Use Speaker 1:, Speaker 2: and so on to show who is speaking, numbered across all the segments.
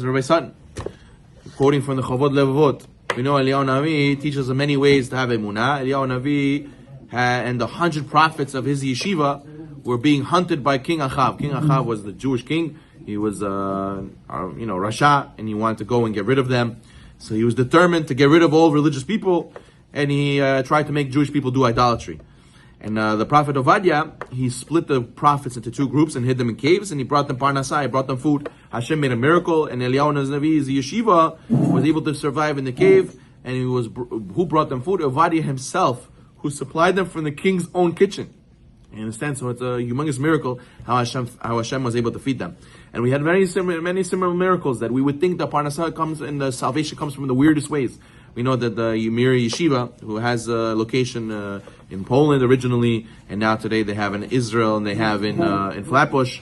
Speaker 1: Rabbi Zino, quoting from the Chavod Levavot. We know Eliyahu Navi teaches us many ways to have emunah. Eliyahu Navi and the 100 prophets of his yeshiva were being hunted by King Achav. King Achav was the Jewish king. He was, Rasha, and he wanted to go and get rid of them. So he was determined to get rid of all religious people, and he tried to make Jewish people do idolatry. And the prophet Ovadia, he split the prophets into two groups and hid them in caves, and he brought them parnasah, he brought them food. Hashem made a miracle, and Eliyahu Navi's yeshiva was able to survive in the cave, and who brought them food? Ovadia himself, who supplied them from the king's own kitchen. You understand? So it's a humongous miracle how Hashem was able to feed them. And we had many similar miracles that we would think that parnasah comes and the salvation comes from the weirdest ways. We know that the Mir Yeshiva, who has a location in Poland originally, and now today they have in Israel and they have in Flatbush.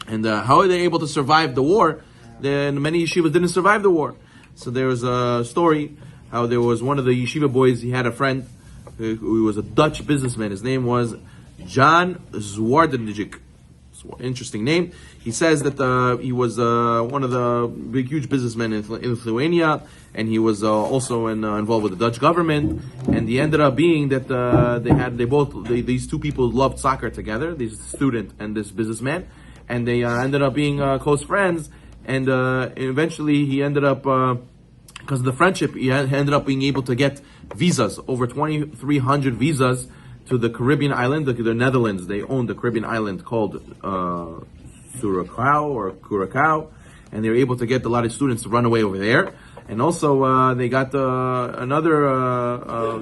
Speaker 1: And how are they able to survive the war? Then many yeshivas didn't survive the war. So there was a story how there was one of the yeshiva boys. He had a friend who was a Dutch businessman. His name was John Zwardenijk. Interesting name. He says that he was one of the huge businessmen in Lithuania, and he was also involved with the Dutch government. And he ended up being that these two people loved soccer together, this student and this businessman, and they ended up being close friends. And eventually, he ended up because of the friendship, he ended up being able to get visas, over 2,300 visas, to the Caribbean island, the Netherlands. They owned the Caribbean island called Curacao, and they were able to get a lot of students to run away over there. And also, they got to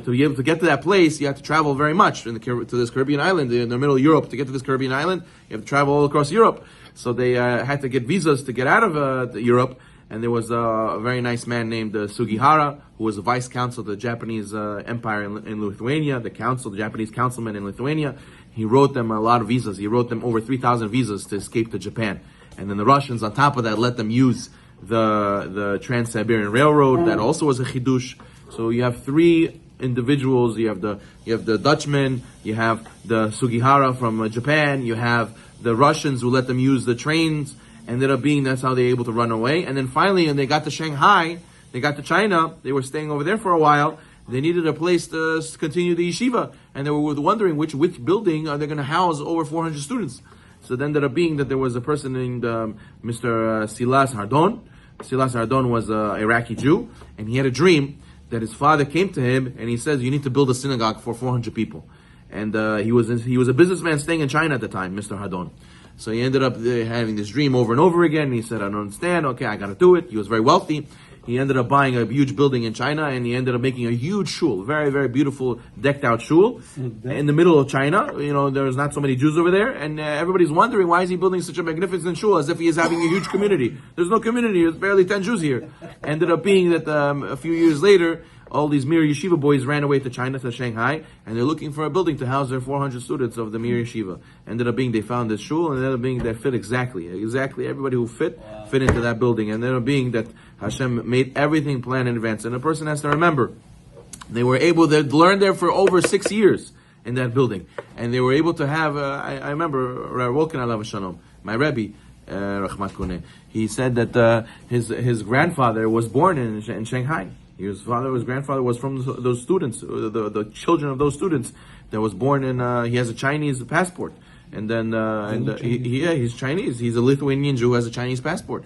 Speaker 1: be able to get to that place, you have to travel very much to this Caribbean island, in the middle of Europe. To get to this Caribbean island, you have to travel all across Europe. So they had to get visas to get out of Europe. And there was a very nice man named Sugihara, who was the vice consul of the Japanese Empire in Lithuania, the Japanese councilman in Lithuania. He wrote them a lot of visas. He wrote them over 3,000 visas to escape to Japan. And then the Russians, on top of that, let them use the Trans-Siberian Railroad. That also was a chidush. So you have three individuals. You have the Dutchman. You have the Sugihara from Japan. You have the Russians who let them use the trains. Ended up being that's how they were able to run away. And then finally, when they got to Shanghai, they got to China, they were staying over there for a while. They needed a place to continue the yeshiva. And they were wondering which building are they going to house over 400 students. So it ended up being that there was a person named Mr. Silas Hardon. Silas Hardon was an Iraqi Jew, and he had a dream that his father came to him and he says, you need to build a synagogue for 400 people. And he was a businessman staying in China at the time, Mr. Hardon. So he ended up having this dream over and over again. And he said, I don't understand. Okay, I got to do it. He was very wealthy. He ended up buying a huge building in China, and he ended up making a huge shul, very, very beautiful, decked out shul in the middle of China. You know, there's not so many Jews over there, and everybody's wondering why is he building such a magnificent shul as if he is having a huge community. There's no community. There's barely 10 Jews here. Ended up being that a few years later, all these Mir Yeshiva boys ran away to China, to Shanghai, and they're looking for a building to house their 400 students of the Mir Yeshiva. Ended up being they found this shul, and ended up being they fit exactly everybody who fit into that building. And ended up being that Hashem made everything planned in advance. And a person has to remember, they were able to learn there for over 6 years in that building, and they were able to have. I remember Rabbi Wolken Alav Shalom, my Rebbe. Rahmat Kuneh. He said that his grandfather was born in Shanghai. His grandfather was from those students, the children of those students that was born in. He has a Chinese passport, and then he's Chinese. He's a Lithuanian Jew who has a Chinese passport.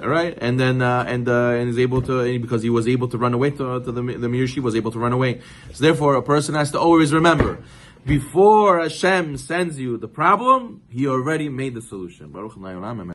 Speaker 1: All right, and then and is able to, because he was able to run away to the Mir Yeshiva was able to run away. So therefore, a person has to always remember, before Hashem sends you the problem, He already made the solution. Baruch Adonai Olam. Amen.